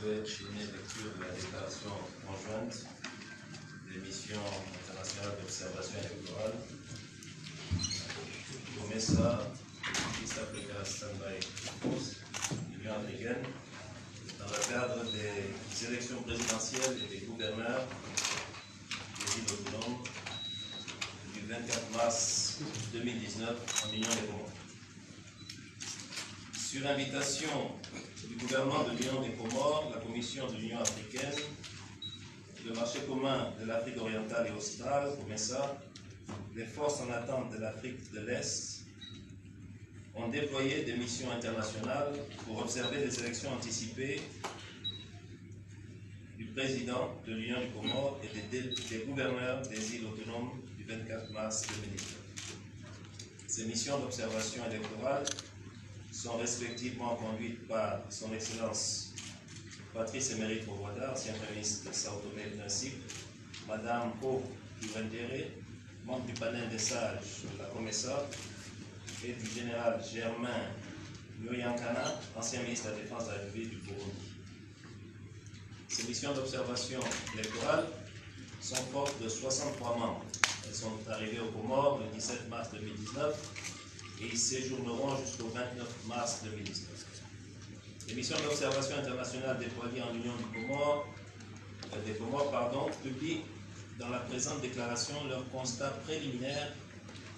pouvez donner lecture de la déclaration conjointe des missions internationales d'observation électorale. COMESA, East Africa Standby Force, Union africaine, dans le cadre des élections présidentielles et des gouverneurs des îles autonomes du 24 mars 2019 en Union des Comores. Sur invitation du gouvernement de l'Union des Comores, la Commission de l'Union africaine, le marché commun de l'Afrique orientale et australe, COMESA, les forces en attente de l'Afrique de l'Est ont déployé des missions internationales pour observer les élections anticipées du président de l'Union des Comores et des gouverneurs des îles autonomes du 24 mars 2019. Ces missions d'observation électorale sont respectivement conduites par son Excellence Patrice Emery Trovoada, ancien Premier ministre de Sao Tomé et Principe, Madame O. Kiwendere, membre du panel des sages de la COMESA, et du général Germain Nyoyankana, ancien ministre de la Défense de la République du Burundi. Ces missions d'observation électorale sont fortes de 63 membres. Elles sont arrivées aux Comores le 17 mars 2019 et ils séjourneront jusqu'au 29 mars 2019. Les missions d'observation internationale déployées en Union des Comores publient dans la présente déclaration leur constat préliminaire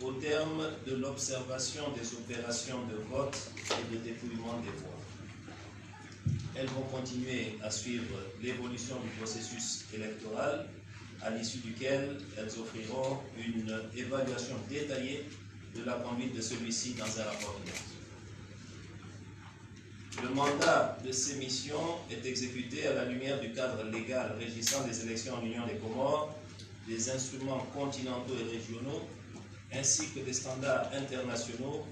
au terme de l'observation des opérations de vote et de dépouillement des voix. Elles vont continuer à suivre l'évolution du processus électoral, à l'issue duquel elles offriront une évaluation détaillée de la conduite de celui-ci dans un rapport de note. Le mandat de ces missions est exécuté à la lumière du cadre légal régissant les élections en Union des Comores, des instruments continentaux et régionaux, ainsi que des standards internationaux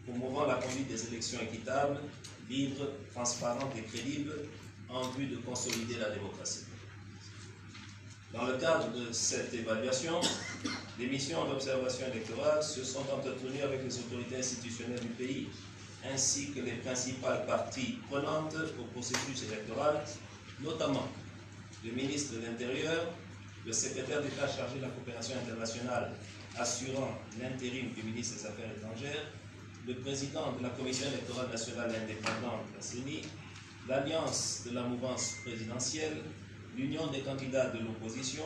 promouvant la conduite des élections équitables, libres, transparentes et crédibles en vue de consolider la démocratie. Dans le cadre de cette évaluation, les missions d'observation électorale se sont entretenues avec les autorités institutionnelles du pays, ainsi que les principales parties prenantes au processus électoral, notamment le ministre de l'Intérieur, le secrétaire d'État chargé de la coopération internationale assurant l'intérim du ministre des Affaires étrangères, le président de la Commission électorale nationale indépendante, la CENI, l'Alliance de la mouvance présidentielle, l'Union des candidats de l'opposition,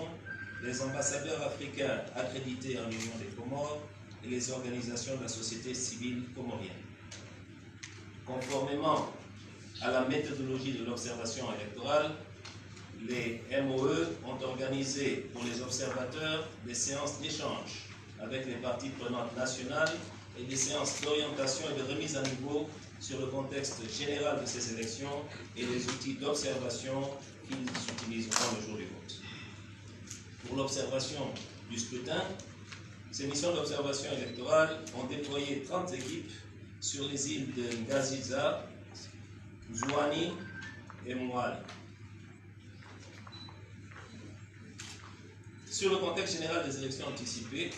les ambassadeurs africains accrédités en Union des Comores et les organisations de la société civile comorienne. Conformément à la méthodologie de l'observation électorale, les MOE ont organisé pour les observateurs des séances d'échange avec les parties prenantes nationales et des séances d'orientation et de remise à niveau sur le contexte général de ces élections et les outils d'observation qu'ils utiliseront le jour du vote. Pour l'observation du scrutin, ces missions d'observation électorale ont déployé 30 équipes sur les îles de Ngaziza, Zouani et Mouali. Sur le contexte général des élections anticipées,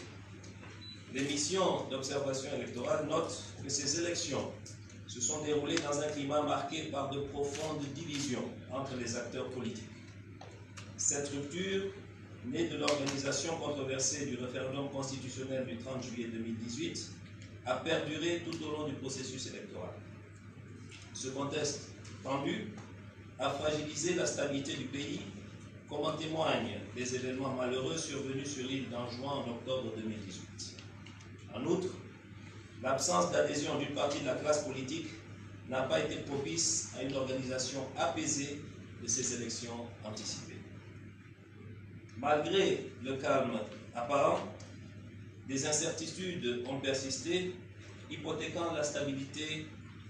les missions d'observation électorale notent que ces élections se sont déroulées dans un climat marqué par de profondes divisions entre les acteurs politiques. Cette rupture, née de l'organisation controversée du référendum constitutionnel du 30 juillet 2018, a perduré tout au long du processus électoral. Ce contexte tendu a fragilisé la stabilité du pays, comme en témoignent les événements malheureux survenus sur l'île d'Anjouan en octobre 2018. En outre, l'absence d'adhésion d'une partie de la classe politique n'a pas été propice à une organisation apaisée de ces élections anticipées. Malgré le calme apparent, des incertitudes ont persisté, hypothéquant la stabilité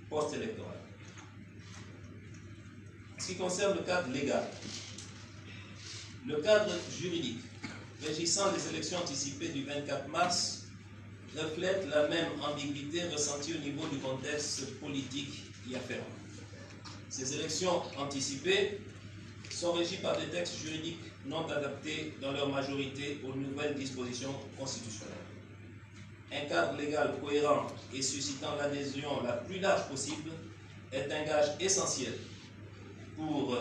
post-électorale. En ce qui concerne le cadre légal, le cadre juridique régissant les élections anticipées du 24 mars reflète la même ambiguïté ressentie au niveau du contexte politique y afférent. Ces élections anticipées sont régies par des textes juridiques non adaptés dans leur majorité aux nouvelles dispositions constitutionnelles. Un cadre légal cohérent et suscitant l'adhésion la plus large possible est un gage essentiel pour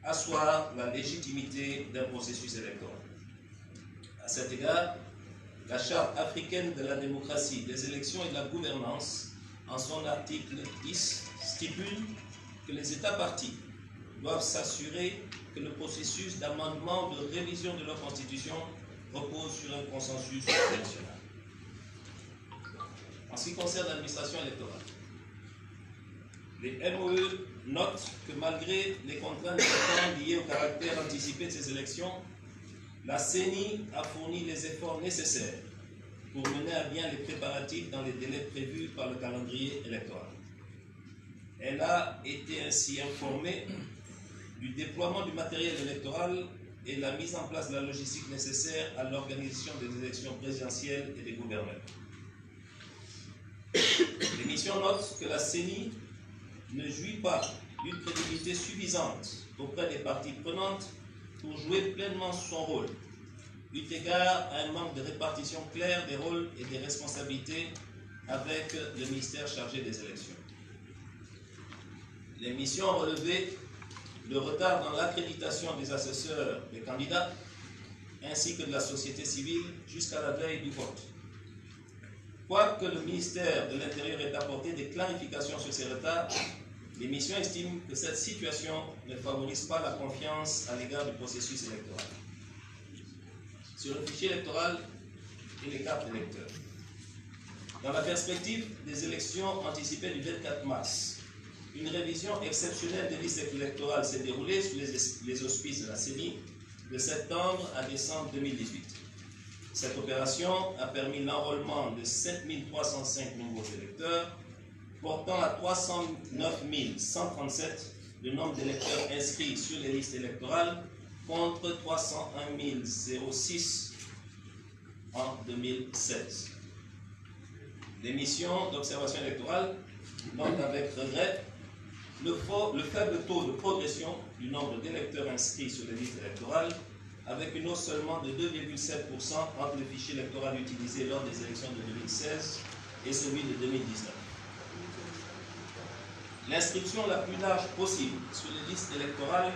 asseoir la légitimité d'un processus électoral. À cet égard, la Charte africaine de la démocratie, des élections et de la gouvernance, en son article 10, stipule que les États partis doivent s'assurer que le processus d'amendement ou de révision de leur constitution repose sur un consensus national. En ce qui concerne l'administration électorale, les MOE notent que malgré les contraintes liées au caractère anticipé de ces élections, la CENI a fourni les efforts nécessaires pour mener à bien les préparatifs dans les délais prévus par le calendrier électoral. Elle a été ainsi informée du déploiement du matériel électoral et la mise en place de la logistique nécessaire à l'organisation des élections présidentielles et des gouverneurs. L'émission note que la CENI ne jouit pas d'une crédibilité suffisante auprès des parties prenantes pour jouer pleinement son rôle, eu égard à un manque de répartition claire des rôles et des responsabilités avec le ministère chargé des élections. L'émission a relevé le retard dans l'accréditation des assesseurs des candidats ainsi que de la société civile jusqu'à la veille du vote. Quoique le ministère de l'Intérieur ait apporté des clarifications sur ces retards, l'émission estime que cette situation ne favorise pas la confiance à l'égard du processus électoral. Sur le fichier électoral et les cartes d'électeurs. Dans la perspective des élections anticipées du 24 mars, une révision exceptionnelle des listes électorales s'est déroulée sous les auspices de la CENI de septembre à décembre 2018. Cette opération a permis l'enrôlement de 7 305 nouveaux électeurs, portant à 309 137 le nombre d'électeurs inscrits sur les listes électorales contre 301 006 en 2016. Les missions d'observation électorale notent avec regret le faible taux de progression du nombre d'électeurs inscrits sur les listes électorales, avec une hausse seulement de 2,7% entre le fichier électoral utilisé lors des élections de 2016 et celui de 2019. L'inscription la plus large possible sur les listes électorales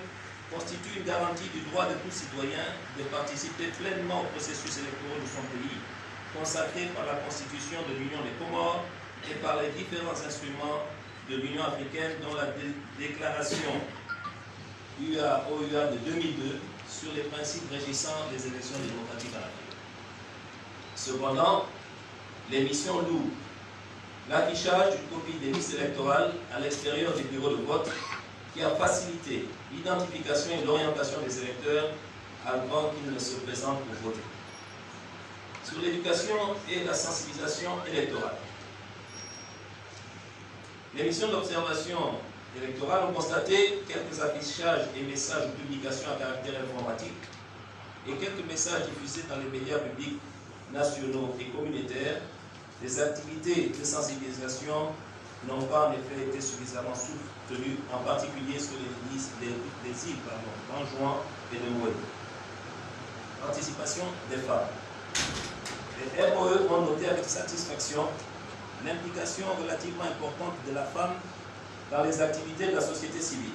constitue une garantie du droit de tout citoyen de participer pleinement au processus électoral de son pays, consacré par la Constitution de l'Union des Comores et par les différents instruments de l'Union africaine, dont la déclaration OUA de 2002 sur les principes régissant les élections démocratiques en Afrique. Cependant, l'émission loue l'affichage d'une copie des listes électorales à l'extérieur des bureaux de vote qui a facilité l'identification et l'orientation des électeurs avant qu'ils ne se présentent pour voter. Sur l'éducation et la sensibilisation électorale. Les missions d'observation électorale ont constaté quelques affichages et messages de publication à caractère informatique et quelques messages diffusés dans les médias publics nationaux et communautaires. Les activités de sensibilisation n'ont pas en effet été suffisamment soutenues, en particulier sur les îles d'Anjouan et de Moué. Participation des femmes. Les MOE ont noté avec satisfaction l'implication relativement importante de la femme dans les activités de la société civile.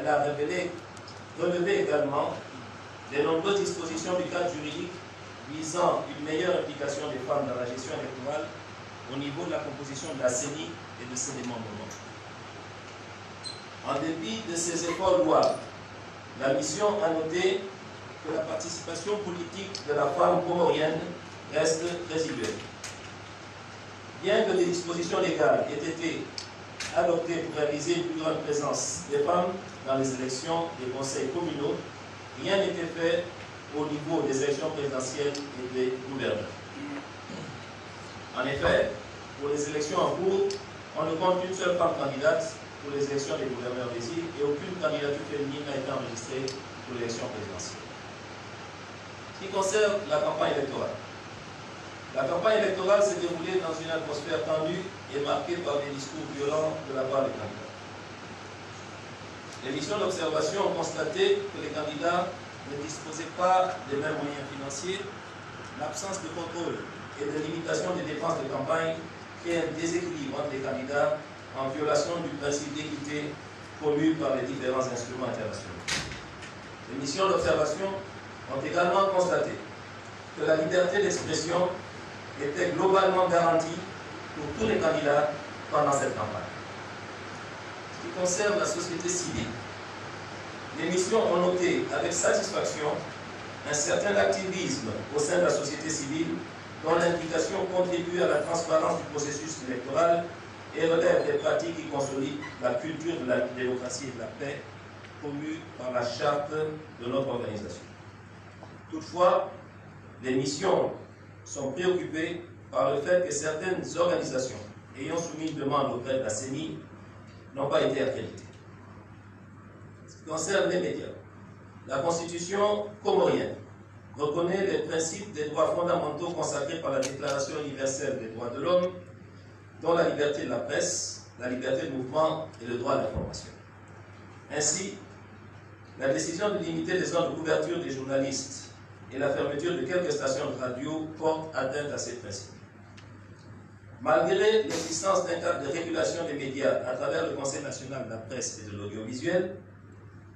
Elle a relevé également les nombreuses dispositions du cadre juridique visant une meilleure implication des femmes dans la gestion électorale au niveau de la composition de la CENI et de ses démembrements. En dépit de ces efforts louables, la mission a noté que la participation politique de la femme comorienne reste résiduelle. Bien que des dispositions légales aient été adoptées pour réaliser une plus grande présence des femmes dans les élections des conseils communaux, rien n'était fait au niveau des élections présidentielles et des gouverneurs. En effet, pour les élections en cours, on ne compte qu'une seule femme candidate pour les élections des gouverneurs des îles et aucune candidature féminine n'a été enregistrée pour l'élection présidentielle. Ce qui concerne la campagne électorale. La campagne électorale s'est déroulée dans une atmosphère tendue et marquée par des discours violents de la part des candidats. Les missions d'observation ont constaté que les candidats ne disposaient pas des mêmes moyens financiers, l'absence de contrôle et de limitation des dépenses de campagne crée un déséquilibre entre les candidats en violation du principe d'équité promues par les différents instruments internationaux. Les missions d'observation ont également constaté que la liberté d'expression était globalement garantie pour tous les candidats pendant cette campagne. Ce qui concerne la société civile, les missions ont noté avec satisfaction un certain activisme au sein de la société civile dont l'implication contribue à la transparence du processus électoral et relève des pratiques qui consolident la culture de la démocratie et de la paix promue par la charte de notre organisation. Toutefois, les missions sont préoccupées par le fait que certaines organisations ayant soumis une demande auprès de la CENI n'ont pas été accréditées. Ce qui concerne les médias, la Constitution comorienne reconnaît les principes des droits fondamentaux consacrés par la Déclaration universelle des droits de l'homme, dont la liberté de la presse, la liberté de mouvement et le droit à l'information. Ainsi, la décision de limiter les heures de couverture des journalistes et la fermeture de quelques stations de radio portent atteinte à ces principes. Malgré l'existence d'un cadre de régulation des médias à travers le Conseil national de la presse et de l'audiovisuel,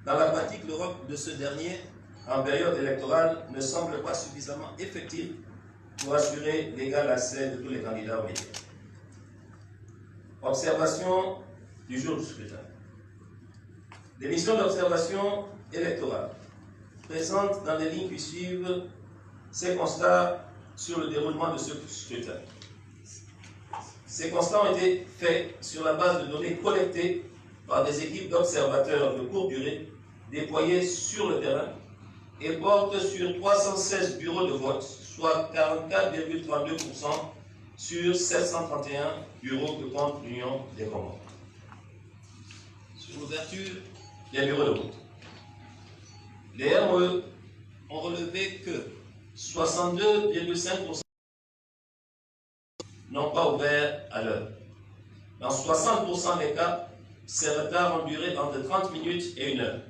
dans la pratique, le rôle de ce dernier, en période électorale, ne semble pas suffisamment effectif pour assurer l'égal accès de tous les candidats aux médias. Observation du jour du scrutin. Les missions d'observation électorale présentent dans les lignes qui suivent ces constats sur le déroulement de ce scrutin. Ces constats ont été faits sur la base de données collectées par des équipes d'observateurs de courte durée déployés sur le terrain et portent sur 316 bureaux de vote, soit 44,32% sur 731 bureaux que compte l'Union des Comores. Sur l'ouverture des bureaux de vote, les RE ont relevé que 62,5% n'ont pas ouvert à l'heure. Dans 60% des cas, ces retards ont duré entre 30 minutes et 1 heure.